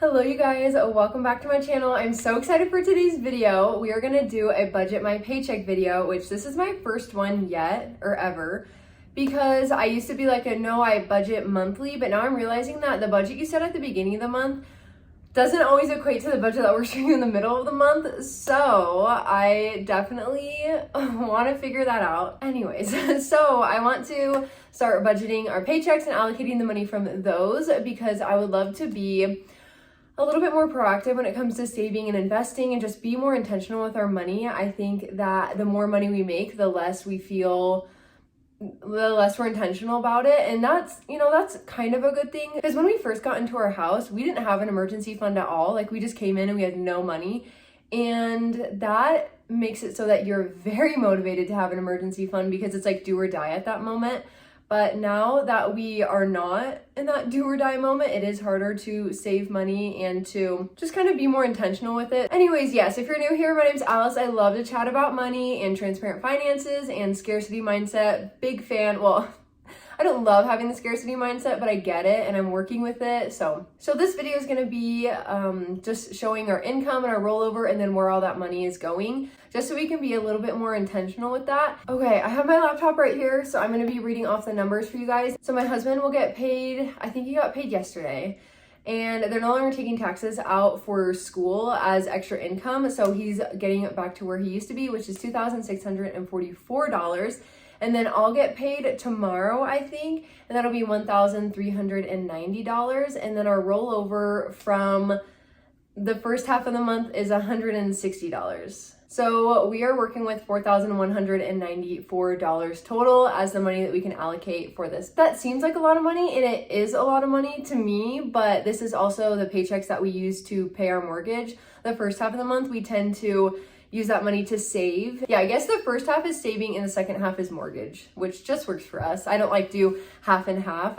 Hello you guys, welcome back to my channel. I'm so excited for today's video. We are gonna do a budget my paycheck video, which this is my first one yet or ever, because I used to be like no, I budget monthly, but now I'm realizing that the budget you set at the beginning of the month doesn't always equate to the budget that we're shooting in the middle of the month. So I definitely want to figure that out. Anyways, so I want to start budgeting our paychecks and allocating the money from those because I would love to be a little bit more proactive when it comes to saving and investing and just be more intentional with our money. I think that the more money we make, the less we feel, the less we're intentional about it. And that's kind of a good thing, because when we first got into our house, we didn't have an emergency fund at all. Like, we just came in and we had no money, and that makes it so that you're very motivated to have an emergency fund because it's like do or die at that moment. But now that we are not in that do or die moment, it is harder to save money and to just kind of be more intentional with it. Anyways, yes, if you're new here, my name's Alice. I love to chat about money and transparent finances and scarcity mindset. Big fan. Well, I don't love having the scarcity mindset, but I get it and I'm working with it. So this video is going to be just showing our income and our rollover and then where all that money is going, just so we can be a little bit more intentional with that. Okay, I have my laptop right here, so I'm going to be reading off the numbers for you guys. So my husband will get paid, I think he got paid yesterday, and they're no longer taking taxes out for school as extra income. So he's getting it back to where he used to be, which is $2,644. And then I'll get paid tomorrow, I think, and that'll be $1,390. And then our rollover from the first half of the month is $160. So we are working with $4,194 total as the money that we can allocate for this. That seems like a lot of money, and it is a lot of money to me, but this is also the paychecks that we use to pay our mortgage. The first half of the month, we tend to use that money to save. Yeah, I guess the first half is saving and the second half is mortgage, which just works for us. I don't like do half and half.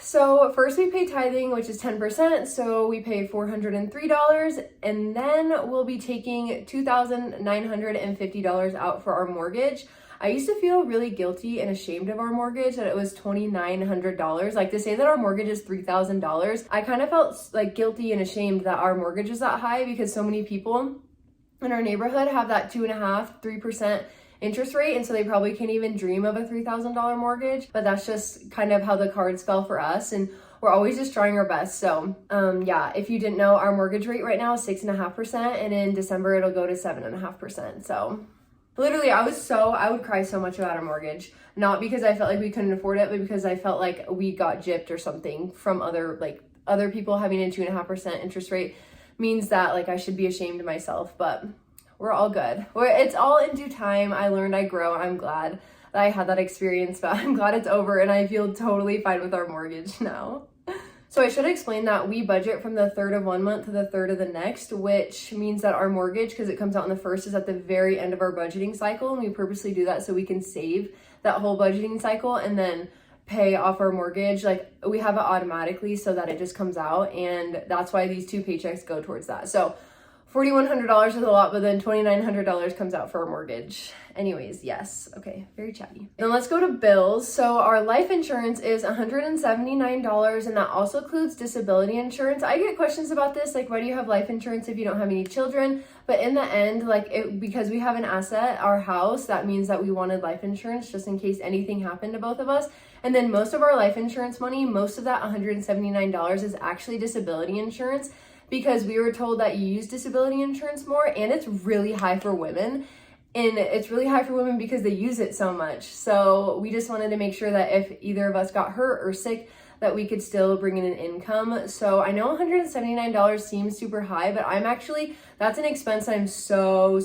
So first we pay tithing, which is 10%. So we pay $403, and then we'll be taking $2,950 out for our mortgage. I used to feel really guilty and ashamed of our mortgage, that it was $2,900. Like, to say that our mortgage is $3,000, I kind of felt like guilty and ashamed that our mortgage is that high, because so many people in our neighborhood have that 2.5%, 3% interest rate, and so they probably can't even dream of a $3,000 mortgage. But that's just kind of how the cards fell for us, and we're always just trying our best. So yeah, if you didn't know, our mortgage rate right now is 6.5%, and in December it'll go to 7.5%. So literally, I would cry so much about our mortgage, not because I felt like we couldn't afford it, but because I felt like we got gypped or something from other people having a 2.5% interest rate means that like I should be ashamed of myself. But we're all good. It's all in due time. I learned, I grow. I'm glad that I had that experience, but I'm glad it's over and I feel totally fine with our mortgage now. So I should explain that we budget from the third of one month to the third of the next, which means that our mortgage, because it comes out on the first, is at the very end of our budgeting cycle. And we purposely do that so we can save that whole budgeting cycle and then pay off our mortgage. Like, we have it automatically so that it just comes out, and that's why these two paychecks go towards that. So $4,100 is a lot, but then $2,900 comes out for our mortgage. Anyways, yes. Okay, very chatty. Then let's go to bills. So our life insurance is $179, and that also includes disability insurance. I get questions about this, like, why do you have life insurance if you don't have any children? But in the end, because we have an asset, our house, that means that we wanted life insurance just in case anything happened to both of us. And then most of our life insurance money, most of that $179 is actually disability insurance, because we were told that you use disability insurance more, and it's really high for women. And it's really high for women because they use it so much. So we just wanted to make sure that if either of us got hurt or sick, that we could still bring in an income. So I know $179 seems super high, but that's an expense I'm so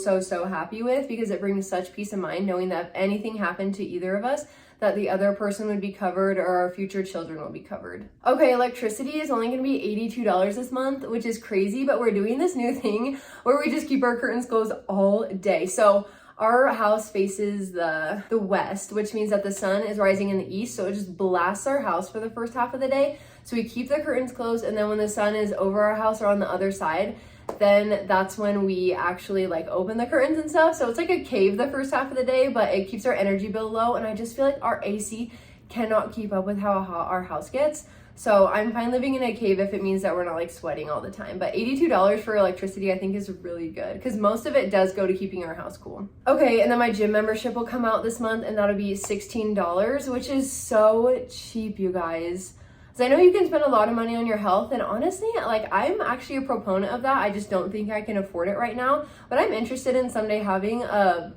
happy with, because it brings such peace of mind knowing that if anything happened to either of us, that the other person would be covered, or our future children will be covered. Okay, electricity is only gonna be $82 this month, which is crazy, but we're doing this new thing where we just keep our curtains closed all day. So our house faces the west, which means that the sun is rising in the east, so it just blasts our house for the first half of the day. So we keep the curtains closed, and then when the sun is over our house or on the other side, then that's when we actually open the curtains and stuff. So it's like a cave the first half of the day, but it keeps our energy bill low. And I just feel like our AC cannot keep up with how hot our house gets. So I'm fine living in a cave if it means that we're not like sweating all the time. But $82 for electricity I think is really good because most of it does go to keeping our house cool. Okay, and then my gym membership will come out this month and that'll be $16, which is so cheap, you guys. So I know you can spend a lot of money on your health, and honestly, like I'm actually a proponent of that. I just don't think I can afford it right now, but I'm interested in someday having a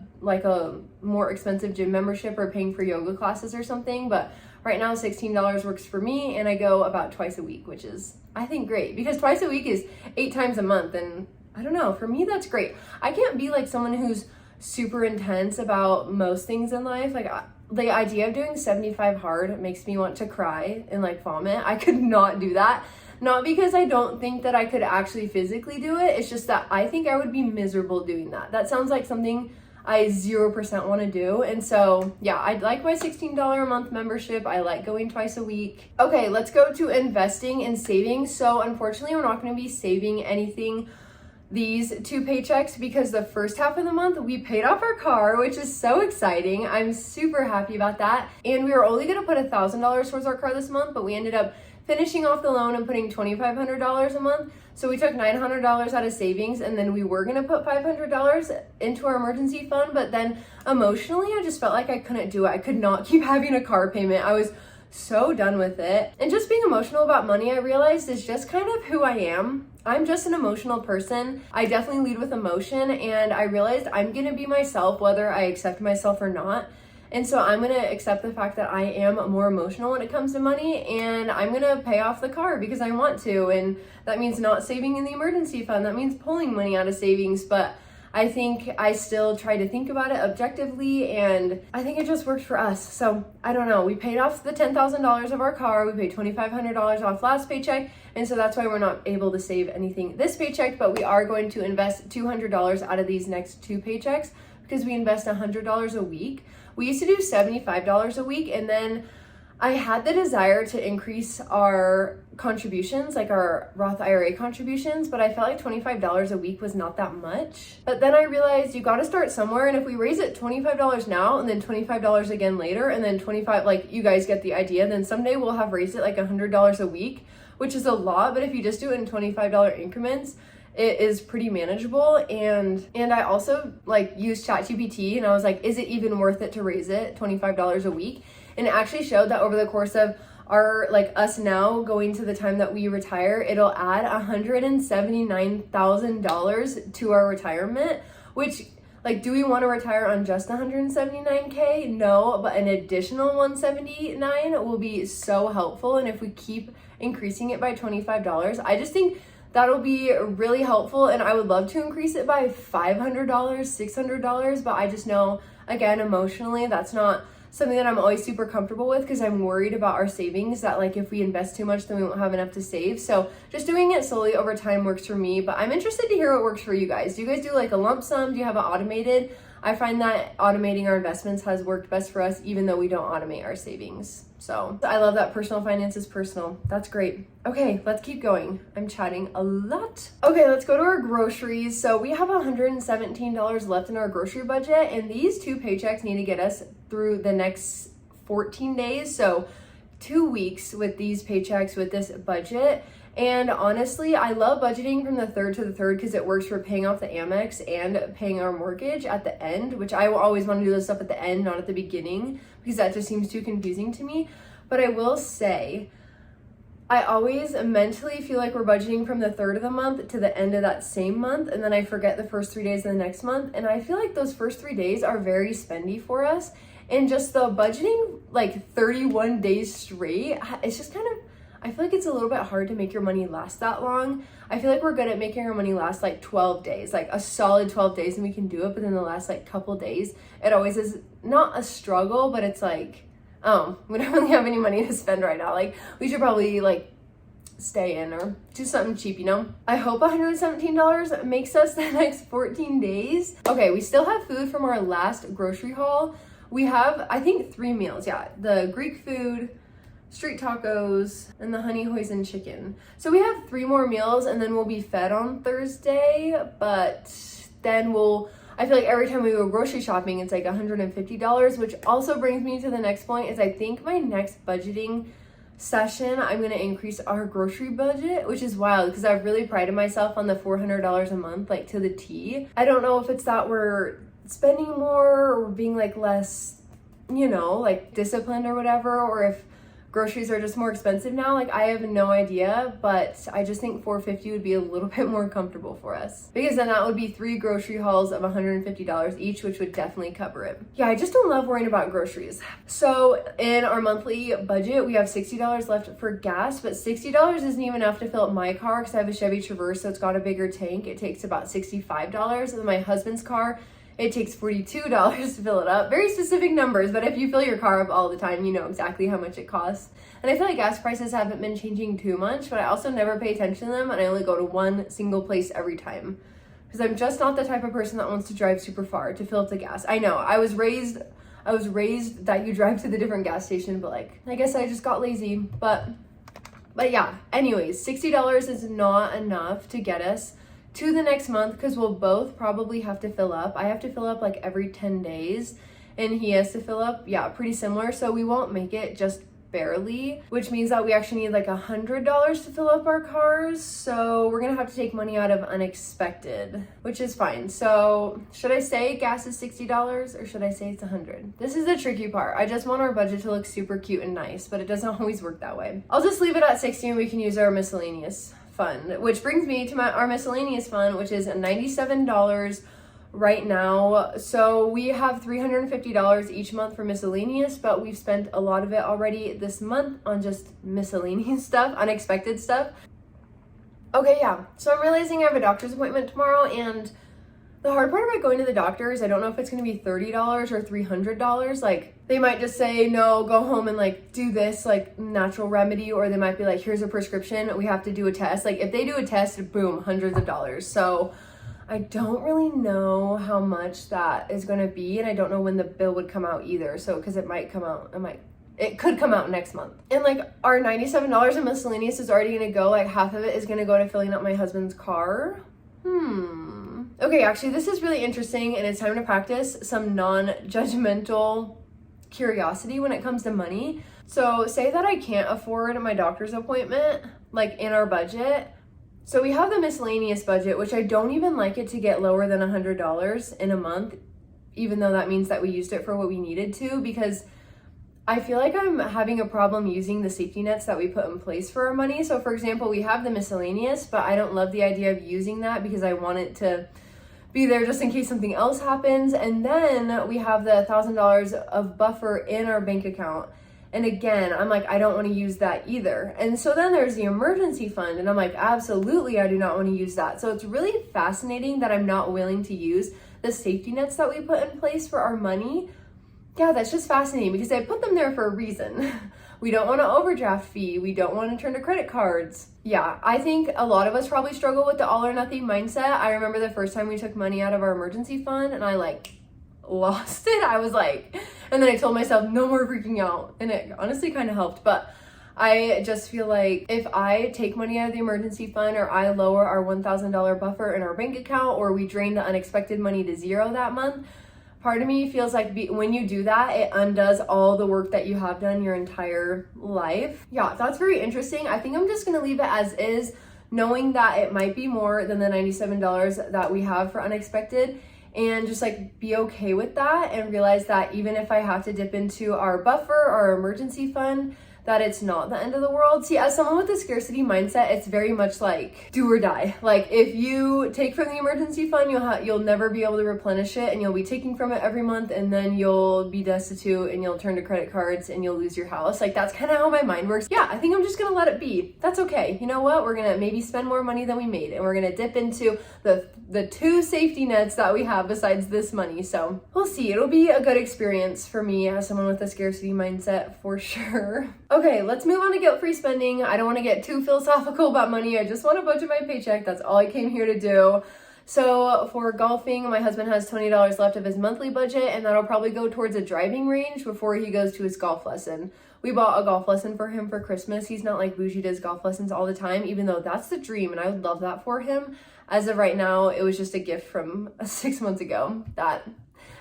more expensive gym membership or paying for yoga classes or something. But right now $16 works for me, and I go about twice a week, which is I think great because twice a week is 8 times a month, and I don't know, for me that's great. I can't be like someone who's super intense about most things in life. Like the idea of doing 75 hard makes me want to cry and like vomit. I could not do that. Not because I don't think that I could actually physically do it. It's just that I think I would be miserable doing that. That sounds like something I 0% want to do. And so yeah, I'd like my $16 a month membership. I like going twice a week. Okay, let's go to investing and saving. So unfortunately, we're not going to be saving anything these 2 paychecks because the first half of the month we paid off our car, which is so exciting. I'm super happy about that. And we were only going to put $1,000 towards our car this month, but we ended up finishing off the loan and putting $2,500 a month. So we took $900 out of savings, and then we were going to put $500 into our emergency fund. But then emotionally, I just felt like I couldn't do it. I could not keep having a car payment. I was so done with it. And just being emotional about money, I realized, is just kind of who I am. I'm just an emotional person. I definitely lead with emotion, and I realized I'm gonna be myself whether I accept myself or not. And so I'm gonna accept the fact that I am more emotional when it comes to money, and I'm gonna pay off the car because I want to. And that means not saving in the emergency fund. That means pulling money out of savings. But I think I still try to think about it objectively, and I think it just worked for us. So I don't know. We paid off the $10,000 of our car. We paid $2,500 off last paycheck. And so that's why we're not able to save anything this paycheck, but we are going to invest $200 out of these next 2 paychecks because we invest $100 a week. We used to do $75 a week, and then I had the desire to increase our contributions, like our Roth IRA contributions, but I felt like $25 a week was not that much. But then I realized you got to start somewhere, and if we raise it $25 now and then $25 again later and then 25, like you guys get the idea, then someday we'll have raised it like $100 a week, which is a lot. But if you just do it in $25 increments, it is pretty manageable. And I also like used ChatGPT, and I was like, is it even worth it to raise it $25 a week? And it actually showed that over the course of our, like us now going to the time that we retire, it'll add $179,000 to our retirement, which, like, do we want to retire on just 179K? No, but an additional 179 will be so helpful. And if we keep increasing it by $25, I just think that'll be really helpful. And I would love to increase it by $500, $600, but I just know, again, emotionally, that's not something that I'm always super comfortable with because I'm worried about our savings, that like if we invest too much then we won't have enough to save. So just doing it slowly over time works for me, but I'm interested to hear what works for you guys. Do you guys do like a lump sum? Do you have it automated? I find that automating our investments has worked best for us even though we don't automate our savings. So I love that personal finance is personal. That's great. Okay, let's keep going. I'm chatting a lot. Okay, let's go to our groceries. So we have $117 left in our grocery budget, and these 2 paychecks need to get us through the next 14 days. So 2 weeks with these paychecks with this budget. And honestly, I love budgeting from the 3rd to the 3rd because it works for paying off the Amex and paying our mortgage at the end, which I will always want to do this stuff at the end, not at the beginning, because that just seems too confusing to me. But I will say, I always mentally feel like we're budgeting from the 3rd of the month to the end of that same month, and then I forget the first 3 days of the next month. And I feel like those first 3 days are very spendy for us. And just the budgeting like 31 days straight, it's just kind of, I feel like it's a little bit hard to make your money last that long. I feel like we're good at making our money last like 12 days, like a solid 12 days, and we can do it. But then the last like couple days, it always is not a struggle, but it's like, oh, we don't really have any money to spend right now. Like we should probably like stay in or do something cheap, you know? I hope $117 makes us the next 14 days. Okay, we still have food from our last grocery haul. We have, I think, 3 meals. Yeah, the Greek food, street tacos, and the honey hoisin chicken. So we have 3 more meals, and then we'll be fed on Thursday. But then I feel like every time we go grocery shopping, it's like $150, which also brings me to the next point is I think my next budgeting session, I'm gonna increase our grocery budget, which is wild because I've really prided myself on the $400 a month, like to the T. I don't know if it's that we're spending more or being like less, you know, like disciplined or whatever, or if groceries are just more expensive now. Like, I have no idea, but I just think $450 would be a little bit more comfortable for us, because then that would be 3 grocery hauls of $150 each, which would definitely cover it. Yeah, I just don't love worrying about groceries. So in our monthly budget, we have $60 left for gas, but $60 isn't even enough to fill up my car because I have a Chevy Traverse, so it's got a bigger tank. It takes about $65. And my husband's car, it takes $42 to fill it up. Very specific numbers, but if you fill your car up all the time, you know exactly how much it costs. And I feel like gas prices haven't been changing too much, but I also never pay attention to them, and I only go to one single place every time. Because I'm just not the type of person that wants to drive super far to fill up the gas. I know, I was raised that you drive to the different gas station, but like, I guess I just got lazy. But yeah, anyways, $60 is not enough to get us to the next month, because we'll both probably have to fill up. I have to fill up like every 10 days and he has to fill up, yeah, pretty similar. So we won't make it, just barely, which means that we actually need like $100 to fill up our cars. So we're gonna have to take money out of unexpected, which is fine. So should I say gas is $60 or should I say it's $100? This is the tricky part. I just want our budget to look super cute and nice, but it doesn't always work that way. I'll just leave it at 60 and we can use our miscellaneous fund, which brings me to our miscellaneous fund, which is $97 right now. So we have $350 each month for miscellaneous, but we've spent a lot of it already this month on just miscellaneous stuff, unexpected stuff. Okay, yeah, so I'm realizing I have a doctor's appointment tomorrow, and the hard part about going to the doctor is I don't know if it's going to be $30 or $300. Like, they might just say, no, go home and like do this like natural remedy, or they might be like, here's a prescription, we have to do a test. Like, if they do a test, boom, hundreds of dollars. So I don't really know how much that is going to be, and I don't know when the bill would come out either. So, because it might come out, it could come out next month. And like, our $97 in miscellaneous is already going to go, like half of it is going to go to filling up my husband's car. Okay, actually, this is really interesting, and it's time to practice some non-judgmental curiosity when it comes to money. So say that I can't afford my doctor's appointment, like in our budget. So we have the miscellaneous budget, which I don't even like it to get lower than $100 in a month, even though that means that we used it for what we needed to, because I feel like I'm having a problem using the safety nets that we put in place for our money. So for example, we have the miscellaneous, but I don't love the idea of using that because I want it to be there just in case something else happens. And then we have the $1,000 of buffer in our bank account. And again, I'm like, I don't want to use that either. And so then there's the emergency fund, and I'm like, absolutely, I do not want to use that. So it's really fascinating that I'm not willing to use the safety nets that we put in place for our money. Yeah, that's just fascinating because I put them there for a reason. We don't want an overdraft fee. We don't want to turn to credit cards. Yeah, I think a lot of us probably struggle with the all or nothing mindset. I remember the first time we took money out of our emergency fund and I like lost it. I was like, and then I told myself no more freaking out, and it honestly kind of helped. But I just feel like if I take money out of the emergency fund, or I lower our $1,000 buffer in our bank account, or we drain the unexpected money to zero that month, part of me feels like when you do that, it undoes all the work that you have done your entire life. Yeah, that's very interesting. I think I'm just gonna leave it as is, knowing that it might be more than the $97 that we have for unexpected, and just like be okay with that and realize that even if I have to dip into our buffer, our emergency fund, that it's not the end of the world. See, as someone with a scarcity mindset, it's very much like do or die. Like, if you take from the emergency fund, you'll never be able to replenish it, and you'll be taking from it every month, and then you'll be destitute and you'll turn to credit cards and you'll lose your house. Like, that's kind of how my mind works. Yeah, I think I'm just gonna let it be. That's okay. You know what? We're gonna maybe spend more money than we made, and we're gonna dip into the 2 safety nets that we have besides this money. So we'll see. It'll be a good experience for me as someone with a scarcity mindset for sure. Okay, let's move on to guilt-free spending. I don't want to get too philosophical about money. I just want to budget my paycheck. That's all I came here to do. So for golfing, my husband has $20 left of his monthly budget, and that'll probably go towards a driving range before he goes to his golf lesson. We bought a golf lesson for him for Christmas. He's not like bougie, does golf lessons all the time, even though that's the dream, and I would love that for him. As of right now, it was just a gift from 6 months ago that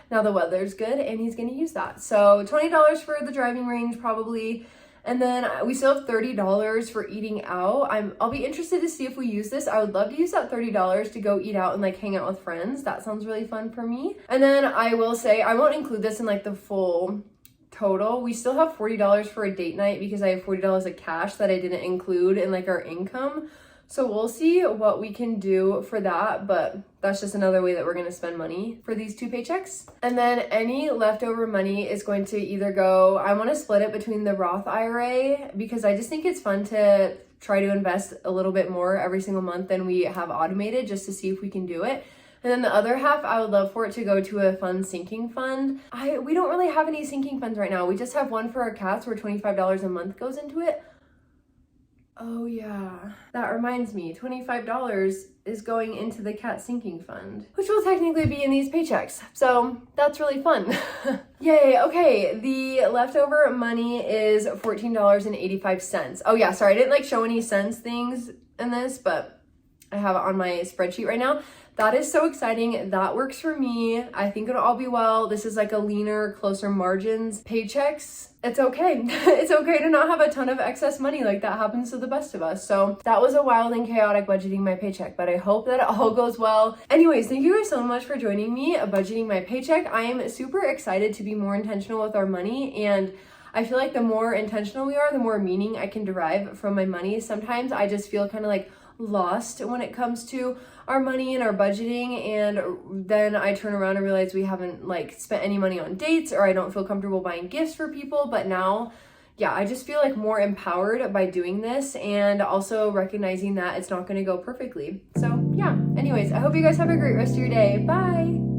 now the weather's good and he's gonna use that. So $20 for the driving range probably, And then we still have $30 for eating out. I'll be interested to see if we use this. I would love to use that $30 to go eat out and like hang out with friends. That sounds really fun for me. And then I will say, I won't include this in like the full total. We still have $40 for a date night because I have $40 of cash that I didn't include in like our income. So we'll see what we can do for that, but that's just another way that we're going to spend money for these 2 paychecks. And then any leftover money is going to either go, I want to split it between the Roth IRA because I just think it's fun to try to invest a little bit more every single month than we have automated just to see if we can do it. And then the other half, I would love for it to go to a fun sinking fund. We don't really have any sinking funds right now. We just have one for our cats where $25 a month goes into it. Oh yeah, that reminds me, $25 is going into the cat sinking fund, which will technically be in these paychecks. So that's really fun. Yay, okay, the leftover money is $14.85. Oh yeah, sorry, I didn't like show any cents things in this, but I have it on my spreadsheet right now. That is so exciting. That works for me. I think it'll all be well. This is like a leaner, closer margins paychecks. It's okay. It's okay to not have a ton of excess money. Like that happens to the best of us. So that was a wild and chaotic budgeting my paycheck, but I hope that it all goes well. Anyways, thank you guys so much for joining me budgeting my paycheck. I am super excited to be more intentional with our money, and I feel like the more intentional we are, the more meaning I can derive from my money. Sometimes I just feel kind of like lost when it comes to our money and our budgeting, and then I turn around and realize we haven't like spent any money on dates, or I don't feel comfortable buying gifts for people. But now, yeah, I just feel like more empowered by doing this, and also recognizing that it's not going to go perfectly. So yeah, anyways, I hope you guys have a great rest of your day. Bye.